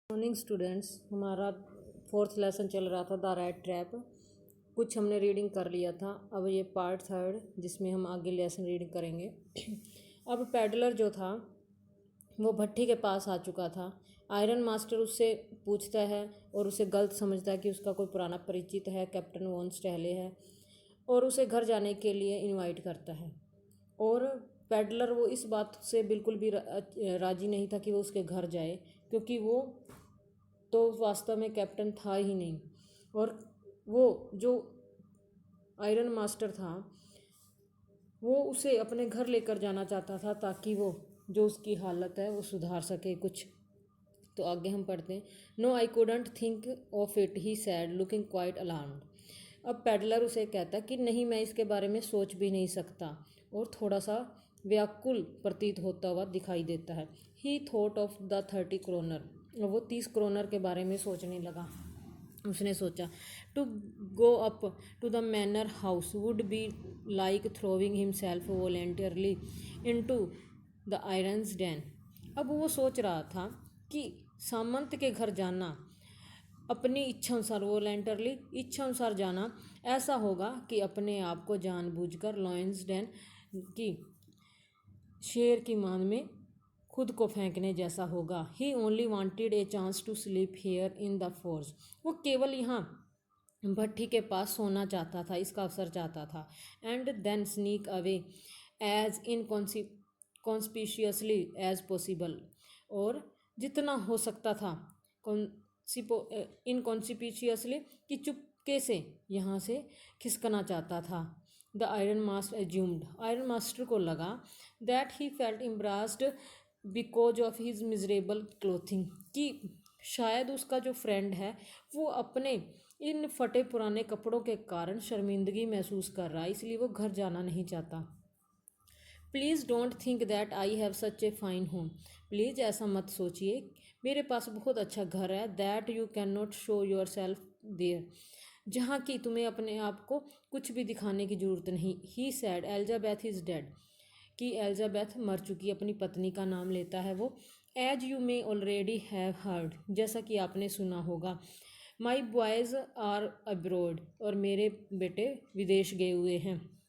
Morning students, हमारा fourth lesson चल रहा था द रैट ट्रैप। कुछ हमने रीडिंग कर लिया था। अब ये पार्ट थर्ड जिसमें हम आगे लेसन रीडिंग करेंगे। अब पैडलर जो था वो भट्टी के पास आ चुका था। आयरन मास्टर उससे पूछता है और उसे गलत समझता है कि उसका कोई पुराना परिचित है, कैप्टन वॉन स्टैले है, और उसे घर जाने के लिए इनवाइट करता है। और पैडलर वो इस बात से बिल्कुल भी राज़ी नहीं था कि वो उसके घर जाए, क्योंकि वो तो वास्तव में कैप्टन था ही नहीं। और वो जो आयरन मास्टर था वो उसे अपने घर लेकर जाना चाहता था ताकि वो जो उसकी हालत है वो सुधार सके कुछ। तो आगे हम पढ़ते हैं। No I couldn't think of it, he said looking quite alarmed. अब पैडलर उसे कहता है कि नहीं, मैं इसके बारे में सोच भी नहीं सकता, और थोड़ा सा व्याकुल प्रतीत होता हुआ दिखाई देता है। He thought of the 30 kroner, और वो 30 क्रोनर के बारे में सोचने लगा। उसने सोचा to go up to the manor house would be like throwing himself voluntarily into the lion's den. अब वो सोच रहा था कि सामंत के घर जाना अपनी इच्छा अनुसार, वॉलेंटरली इच्छा अनुसार जाना, ऐसा होगा कि अपने आप को जानबूझकर लॉयंस डैन की शेर की मान में खुद को फेंकने जैसा होगा। He only wanted a chance to sleep here in the forge. वो केवल यहाँ भट्टी के पास सोना चाहता था, इसका अवसर चाहता था। And then sneak away as inconspicuously as possible, और जितना हो सकता था इनकॉन्स्पिशियसली कि चुपके से यहाँ से खिसकना चाहता था। The iron master assumed, iron master को लगा that he felt embarrassed because of his miserable clothing, कि शायद उसका जो फ्रेंड है वो अपने इन फटे पुराने कपड़ों के कारण शर्मिंदगी महसूस कर रहा है, इसलिए वो घर जाना नहीं चाहता। Please don't think that I have such a fine home, please ऐसा मत सोचिए, मेरे पास बहुत अच्छा घर है। That you can not show yourself there, जहाँ की तुम्हें अपने आप को कुछ भी दिखाने की ज़रूरत नहीं। He said Elizabeth is dead, कि एलिजाबेथ मर चुकी, अपनी पत्नी का नाम लेता है वो। As you may already have heard, जैसा कि आपने सुना होगा। माई बॉयज़ आर अब्रॉड, और मेरे बेटे विदेश गए हुए हैं।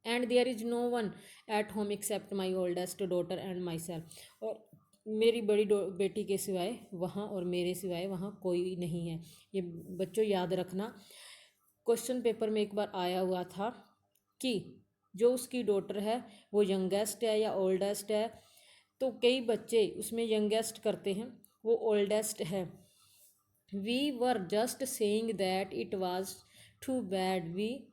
And there is no one at home except my oldest daughter and myself, और मेरी बड़ी बेटी के सिवाय वहाँ और मेरे सिवाय वहाँ कोई नहीं है। ये बच्चों याद रखना, क्वेश्चन पेपर में एक बार आया हुआ था कि जो उसकी डॉटर है वो यंगेस्ट है या ओल्डेस्ट है। तो कई बच्चे उसमें यंगेस्ट करते हैं, वो ओल्डेस्ट है। We were just saying that it was too bad we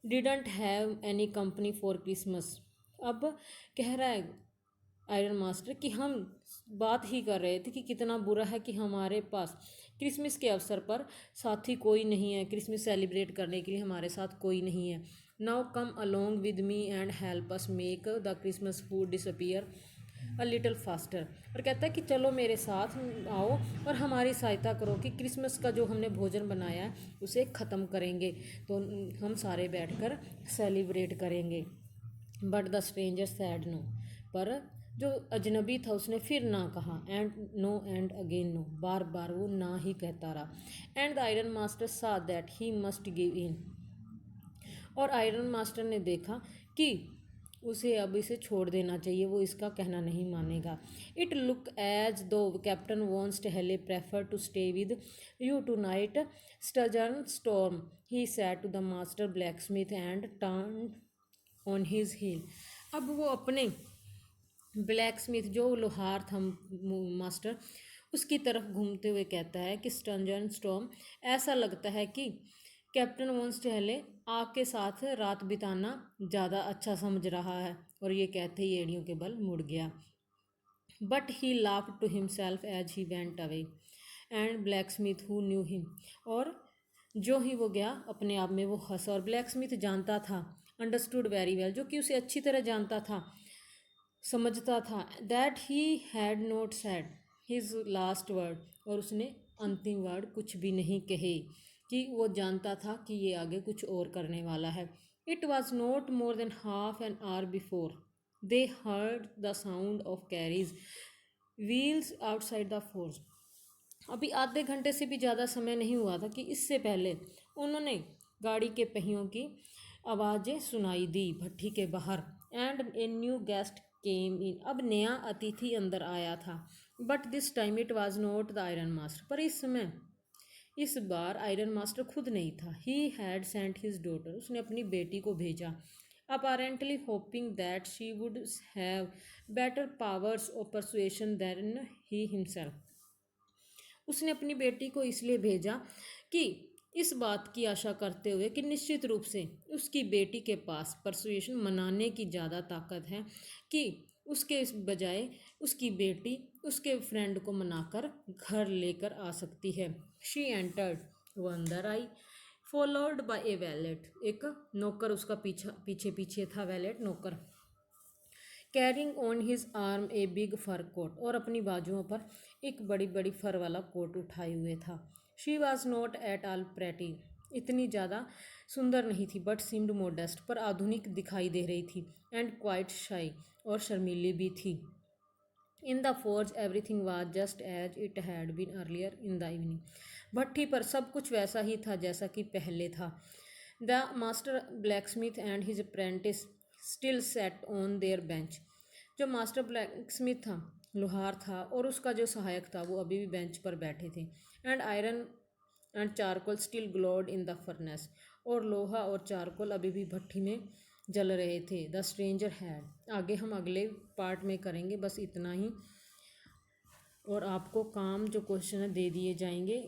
didn't have any company for Christmas. अब कह रहा है आयरन मास्टर कि हम बात ही कर रहे थे कि कितना बुरा है कि हमारे पास क्रिसमस के अवसर पर साथी कोई नहीं है, क्रिसमस सेलिब्रेट करने के लिए हमारे साथ कोई नहीं है। Now come along with me and help us make the Christmas food disappear a little faster. और कहता है कि चलो मेरे साथ आओ और हमारी सहायता करो कि क्रिसमस का जो हमने भोजन बनाया है उसे ख़त्म करेंगे, तो हम सारे बैठकर सेलिब्रेट करेंगे। But the stranger said no, पर जो अजनबी था उसने फिर ना कहा। And no and again no, बार बार वो ना ही कहता रहा। And the iron master saw that he must give in, और आयरन मास्टर ने देखा कि उसे अब इसे छोड़ देना चाहिए, वो इसका कहना नहीं मानेगा। It look as though captain von Stahle prefer to stay with you tonight Stjernstrom, he said to the master blacksmith and turn on his heel. अब वो अपने ब्लैक स्मिथ जो लोहार था मास्टर, उसकी तरफ घूमते हुए कहता है कि स्टर्जन स्टॉर्म, ऐसा लगता है कि कैप्टन वॉन स्टेहले आपके साथ रात बिताना ज़्यादा अच्छा समझ रहा है। और ये कहते ही एड़ियों के बल मुड़ गया। But he laughed to himself as he went away and blacksmith who knew him, और जो ही वो गया अपने आप में वो हंसा। और ब्लैक स्मिथ जानता था, अंडरस्टूड वेरी वेल, जो कि उसे अच्छी तरह जानता था, समझता था, that he had not sad his last word, और उसने अंतिम वर्ड कुछ भी नहीं कहे, कि वो जानता था कि ये आगे कुछ और करने वाला है। It was not more than half an hour before they heard the sound of carries wheels outside the force. अभी आधे घंटे से भी ज़्यादा समय नहीं हुआ था कि इससे पहले उन्होंने गाड़ी के पहियों की आवाज़ें सुनाई दी भट्ठी के बाहर। And a new guest came in, अब नया अतिथि अंदर आया था। But this time it was not the iron master, पर इस बार आयरन मास्टर खुद नहीं था। He had sent his daughter, उसने अपनी बेटी को भेजा, apparently hoping that she would have better powers of persuasion than he himself. उसने अपनी बेटी को इसलिए भेजा कि इस बात की आशा करते हुए कि निश्चित रूप से उसकी बेटी के पास परसुएशन मनाने की ज़्यादा ताकत है कि उसके बजाय उसकी बेटी उसके फ्रेंड को मनाकर घर लेकर आ सकती है। शी एंटर्ड, वो अंदर आई, फॉलोड बाय ए वैलेट, एक नौकर उसका पीछे पीछे था, वैलेट नौकर, carrying on his arm a big fur coat, और अपनी बाजुओं पर एक बड़ी बड़ी फर वाला कोट उठाए हुए था। She was not at all pretty, इतनी ज़्यादा सुंदर नहीं थी, बट सीम्ड मोडेस्ट, पर आधुनिक दिखाई दे रही थी, एंड क्वाइट शाई, और शर्मीली भी थी। In the forge everything was just as it had been earlier in the evening, भट्ठी पर सब कुछ वैसा ही था जैसा कि पहले था। The master blacksmith and his apprentice still set on their bench, जो मास्टर ब्लैकस्मिथ था, लोहार था, और उसका जो सहायक था वो अभी भी बेंच पर बैठे थे। And iron and charcoal still glowed in the furnace, और लोहा और चारकोल अभी भी भट्ठी में जल रहे थे। द स्ट्रेंजर हैड, आगे हम अगले पार्ट में करेंगे, बस इतना ही, और आपको काम जो क्वेश्चन दे दिए जाएंगे